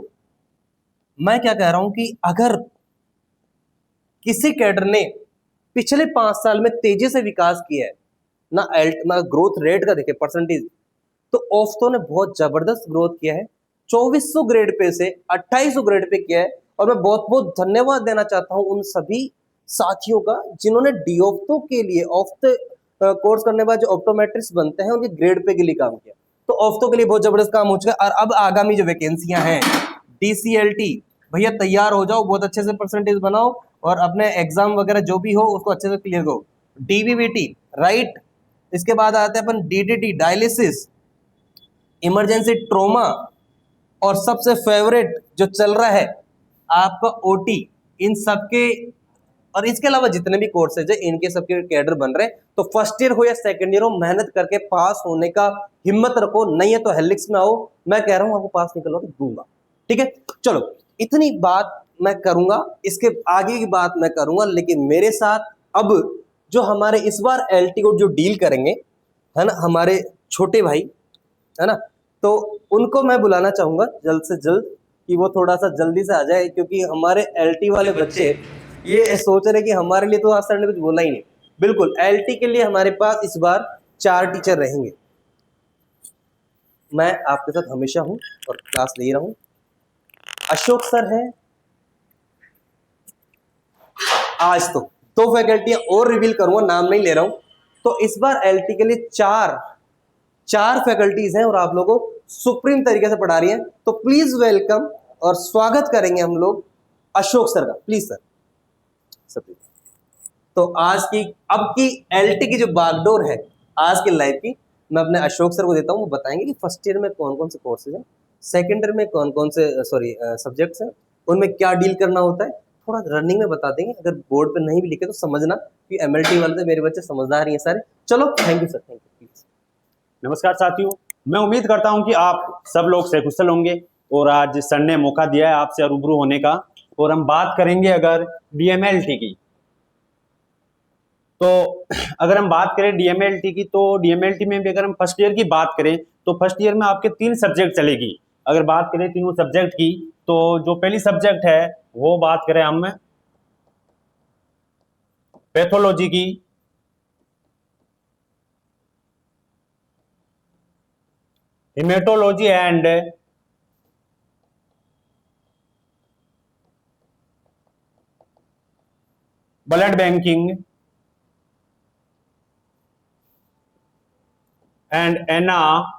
मैं क्या कह रहा हूं कि अगर किसी कैडर ने पिछले 5 साल में तेजी से विकास किया है ना ग्रोथ रेट का देखे परसेंटेज, तो ऑफ्तो ने बहुत जबरदस्त ग्रोथ किया है। 2400 ग्रेड पे से 2800 ग्रेड पे किया है। और मैं बहुत बहुत धन्यवाद देना चाहता हूं उन सभी साथियों का जिन्होंने डीऑफ्तो के लिए, ऑफ्तो कोर्स करने के बाद जो ऑप्टोमेट्रिस्ट बनते हैं उनके ग्रेड पे के लिए काम किया। तो ऑफ्तो के लिए बहुत जबरदस्त काम हो चुका है। और अब आगामी जो वैकेंसियां हैं, डीसीएलटी, भैया तैयार हो जाओ, बहुत अच्छे से परसेंटेज बनाओ और अपने एग्जाम वगैरह जो भी हो उसको अच्छे से क्लियर करो। डीवीबीटी, राइट। इसके बाद आते हैं अपन डीटीटी, डायलिसिस, इमरजेंसी ट्रोमा, और सबसे फेवरेट जो चल रहा है आपका ओटी। इन सबके और इसके अलावा जितने भी कोर्सेज है इनके सबके कैडर बन रहे हैं। तो फर्स्ट ईयर हो या सेकंड ईयर हो, मेहनत करके पास होने का हिम्मत रखो, नहीं है तो हेलिक्स में आओ। मैं कह रहा हूं आपको पास निकलवा के दूंगा। ठीक है, चलो इतनी बात मैं करूंगा, इसके आगे की बात मैं करूंगा। लेकिन मेरे साथ अब जो हमारे इस बार एलटी को जो डील करेंगे, है ना, हमारे छोटे भाई, है ना, तो उनको मैं बुलाना चाहूंगा जल्द से जल्द कि वो थोड़ा सा जल्दी से आ जाए, क्योंकि हमारे एलटी वाले बच्चे ये सोच रहे कि हमारे लिए तो आज सर ने कुछ बोला ही नहीं। बिल्कुल, एलटी के लिए हमारे पास इस बार 4 टीचर रहेंगे। मैं आपके साथ हमेशा हूं और क्लास ले रहा हूं। अशोक सर है, आज तो फैकल्टियां और रिवील करूंगा, नाम नहीं ले रहा हूं। तो इस बार एलटी के लिए 4 4 फैकल्टीज हैं और आप लोगों को सुप्रीम तरीके से पढ़ा रही हैं। तो प्लीज वेलकम और स्वागत करेंगे हम लोग अशोक सर का। Please sir. सर तो आज की अब की एलटी की जो बागडोर है आज के लाइव की, मैं अपने अशोक सर को देता हूँ। वो बताएंगे कि फर्स्ट ईयर में कौन कौन से कोर्सेज हैं, सेकेंड ईयर में कौन कौन से सब्जेक्ट्स हैं, उनमें क्या डील करना होता है, थोड़ा रनिंग में बता देंगे। अगर बोर्ड पे नहीं भी लिखे तो समझना कि एमएलटी वाले तो मेरे बच्चे समझदार ही हैं सारे। चलो thank you sir, thank you. Please. नमस्कार साथियों, मैं उम्मीद करता हूं कि आप सब लोग सकुशल होंगे और आज सर ने मौका दिया है आपसे रूबरू होने का और हम बात करेंगे अगर डीएमएलटी की। तो अगर हम बात करें डीएमएलटी की, तो डीएमएलटी में भी अगर हम फर्स्ट ईयर की बात करें तो फर्स्ट ईयर में आपके 3 सब्जेक्ट चलेगी। अगर बात करें तीनों सब्जेक्ट की, तो जो पहली सब्जेक्ट है वो बात करें हम पैथोलॉजी की, haematology and blood banking and anatomy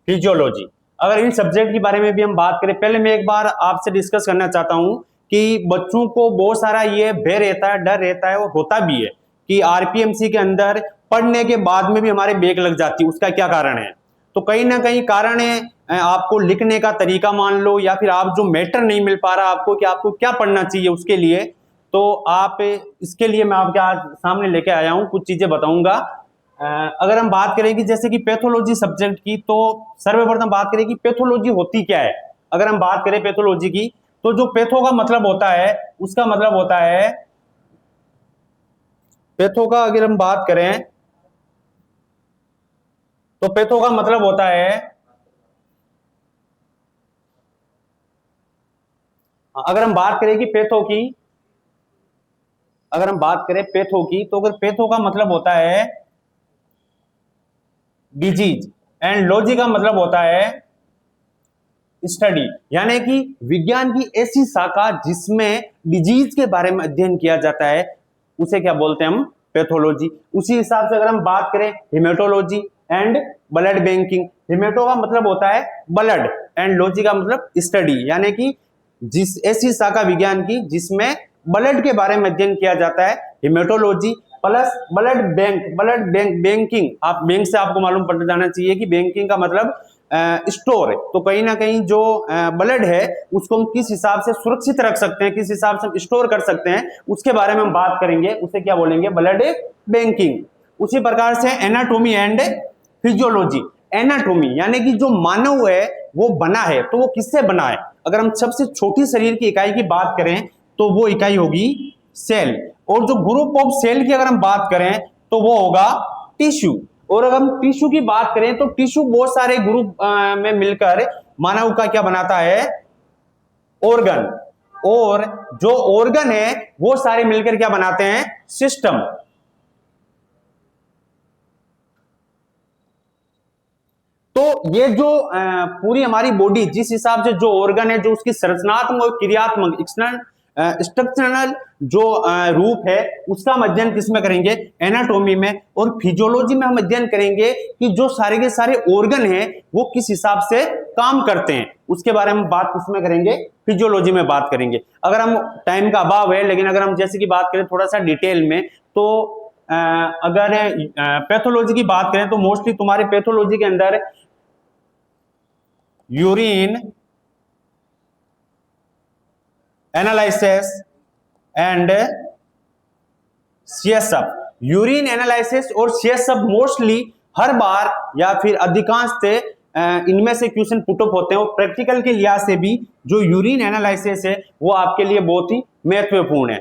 physiology. अगर इन सब्जेक्ट के बारे में भी हम बात करें, पहले मैं एक बार आपसे डिस्कस करना चाहता हूं कि बच्चों को बहुत सारा ये भय रहता है, डर रहता है और होता भी है कि आरपीएमसी के अंदर पढ़ने के बाद में भी हमारे बैक लग जाती है। उसका क्या कारण है? तो कहीं ना कहीं कारण है आपको लिखने का तरीका मान लो, या फिर आप जो मैटर नहीं मिल पा रहा आपको कि आपको क्या पढ़ना चाहिए उसके लिए। तो आप इसके लिए मैं आपके आज सामने लेके आया हूं, कुछ चीजें बताऊंगा। अगर हम बात करें कि जैसे कि पैथोलॉजी सब्जेक्ट की, तो सर्वप्रथम बात करें कि पैथोलॉजी होती क्या है। अगर हम बात करें पैथोलॉजी की, तो जो पैथो का मतलब होता है, उसका मतलब होता है, पैथो का अगर हम बात करें तो पैथो का मतलब होता है, अगर हम बात करें कि पैथो की, अगर हम बात करें पैथो की, तो अगर पैथो का मतलब होता है डिजीज एंड लॉजी का मतलब होता है स्टडी, यानी कि विज्ञान की ऐसी शाखा जिसमें डिजीज के बारे में अध्ययन किया जाता है, उसे क्या बोलते हैं हम? पैथोलॉजी। उसी हिसाब से अगर हम बात करें haematology and blood banking, haemato का मतलब होता है ब्लड एंड लॉजी का मतलब स्टडी, यानी कि जिस ऐसी शाखा विज्ञान की जिसमें ब्लड के बारे में अध्ययन किया जाता है, haematology. Plus blood bank banking, आप बैंक से आपको मालूम पड़ जाना चाहिए कि बैंकिंग का मतलब स्टोर है। तो कहीं ना कहीं जो ब्लड है उसको हम किस हिसाब से सुरक्षित रख सकते हैं, किस हिसाब से हम स्टोर कर सकते हैं, उसके बारे में हम बात करेंगे। उसे क्या बोलेंगे? Blood banking. उसी प्रकार से एनाटोमी एंड फिजियोलॉजी। एनाटोमी यानी कि जो मानव है वो बना है, तो वो किससे बना है? अगर हम सबसे छोटी शरीर की इकाई की बात करें तो वो इकाई होगी सेल, और जो ग्रुप ऑफ सेल की अगर हम बात करें तो वो होगा टिश्यू। और अगर हम टिश्यू की बात करें तो टिश्यू बहुत सारे ग्रुप में मिलकर मानव का क्या बनाता है? ऑर्गन। और जो ऑर्गन है वो सारे मिलकर क्या बनाते हैं? सिस्टम। तो ये जो पूरी हमारी बॉडी जिस हिसाब से जो ऑर्गन है, जो उसकी संरचनात्मक और क्रियात्मक एक्सटर्नल स्ट्रक्चरल जो रूप है, उसका हम अध्ययन किसमें करेंगे? एनाटॉमी में। और फिजियोलॉजी में हम अध्ययन करेंगे कि जो सारे के सारे ऑर्गन हैं वो किस हिसाब से काम करते हैं, उसके बारे में बात किसमें करेंगे? फिजियोलॉजी में बात करेंगे। अगर हम, टाइम का अभाव है लेकिन अगर हम जैसे की बात करें थोड़ा सा डिटेल में, तो अगर पैथोलॉजी की बात करें तो मोस्टली तुम्हारे पैथोलॉजी के अंदर urine analysis and CSF. Urine analysis और सीएसएफ मोस्टली हर बार या फिर अधिकांश से इनमें से क्वेश्चन पुटअप होते हैं। और प्रैक्टिकल के लिहाज से भी जो यूरिन एनालिसिस है वो आपके लिए बहुत ही महत्वपूर्ण है।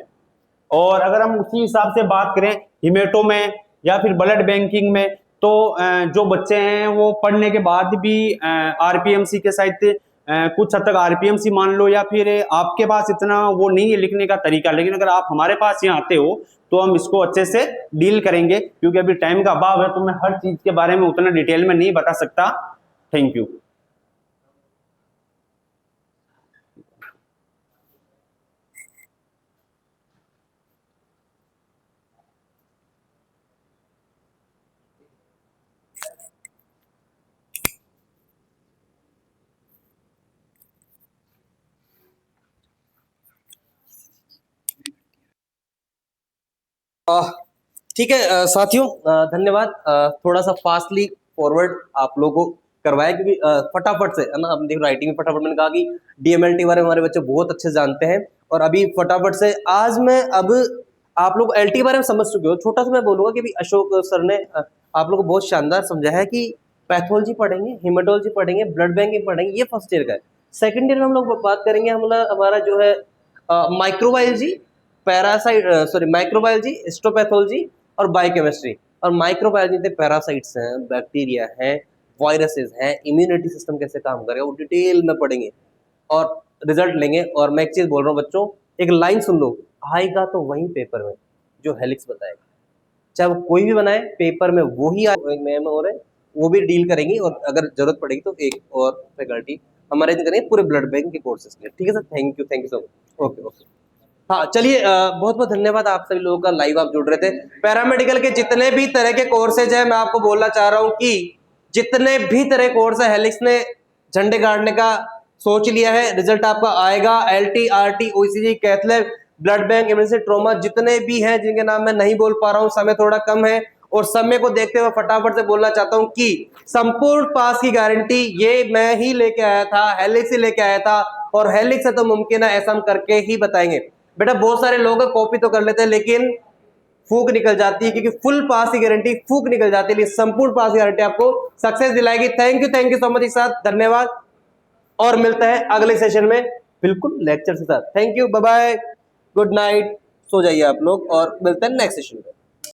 और अगर हम उसी हिसाब से बात करें हिमेटो में या फिर ब्लड बैंकिंग में, तो जो बच्चे हैं वो पढ़ने के बाद भी आरपीएमसी के साथ कुछ हद तक आरपीएमसी मान लो, या फिर आपके पास इतना वो नहीं है लिखने का तरीका, लेकिन अगर आप हमारे पास यहाँ आते हो तो हम इसको अच्छे से डील करेंगे, क्योंकि अभी टाइम का अभाव है तो मैं हर चीज के बारे में उतना डिटेल में नहीं बता सकता। Thank you. ठीक है साथियों, धन्यवाद। थोड़ा सा फास्टली फॉरवर्ड आप लोगों को करवाया, क्योंकि फटाफट से है ना, हम देखो राइटिंग में फटाफट, मैंने कहा कि डीएमएलटी बारे में हमारे बच्चे बहुत अच्छे जानते हैं, और अभी फटाफट से आज मैं अब आप लोग एलटी के बारे में समझ चुके हो। छोटा सा मैं बोलूंगा कि अभी अशोक सर ने आप लोगों को बहुत शानदार समझाया है कि पैथोलॉजी पढ़ेंगे, हिमेटोलॉजी पढ़ेंगे, ब्लड बैंकिंग पढ़ेंगे, ये फर्स्ट ईयर का है। सेकंड ईयर में हम लोग बात करेंगे हमारा जो है microbiology, parasite sorry microbiology, histopathology और बायोकेमिस्ट्री। और माइक्रोबायोलॉजी में पैरासाइट्स हैं, बैक्टीरिया हैं, वायरसेस हैं, इम्यूनिटी सिस्टम कैसे काम करेगा वो डिटेल में पढ़ेंगे और रिजल्ट लेंगे। और मैं एक चीज बोल रहा हूँ बच्चों, एक लाइन सुन लो, आएगा तो वही पेपर में जो हेलिक्स बताएगा, चाहे वो कोई भी बनाए पेपर में वही मैम और है, वो भी डील करेंगी। और अगर जरूरत पड़ेगी तो एक और फैकल्टी हमारे करेंगे पूरे ब्लड बैंक के कोर्सेज के लिए। ठीक है sir, thank you so much. Okay okay, हाँ चलिए, बहुत बहुत धन्यवाद आप सभी लोगों का, लाइव आप जुड़ रहे थे। पैरामेडिकल के जितने भी तरह के कोर्सेज है, मैं आपको बोलना चाह रहा हूँ कि जितने भी तरह कोर्स है, हेलिक्स ने झंडे गाड़ने का सोच लिया है। रिजल्ट आपका आएगा, LT, RT, OECG, cath lab, blood bank, emergency, trauma, जितने भी हैं जिनके नाम मैं नहीं बोल पा रहा हूँ, समय थोड़ा कम है, और समय को देखते हुए फटाफट से बोलना चाहता हूं कि संपूर्ण पास की गारंटी ये मैं ही लेके आया था, हेलिक्स ही लेके आया था, और हेलिक्स से तो मुमकिन है, ऐसा हम करके ही बताएंगे। बेटा बहुत सारे लोग कॉपी तो कर लेते हैं लेकिन फूक निकल जाती है, क्योंकि फुल पास की गारंटी फूक निकल जाती है, लेकिन संपूर्ण पास की गारंटी आपको सक्सेस दिलाएगी। थैंक यू सो मच, एक साथ धन्यवाद, और मिलता है अगले सेशन में बिल्कुल लेक्चर के साथ। Thank you, bye bye, good night, सो जाइए आप लोग, और मिलते हैं नेक्स्ट सेशन में।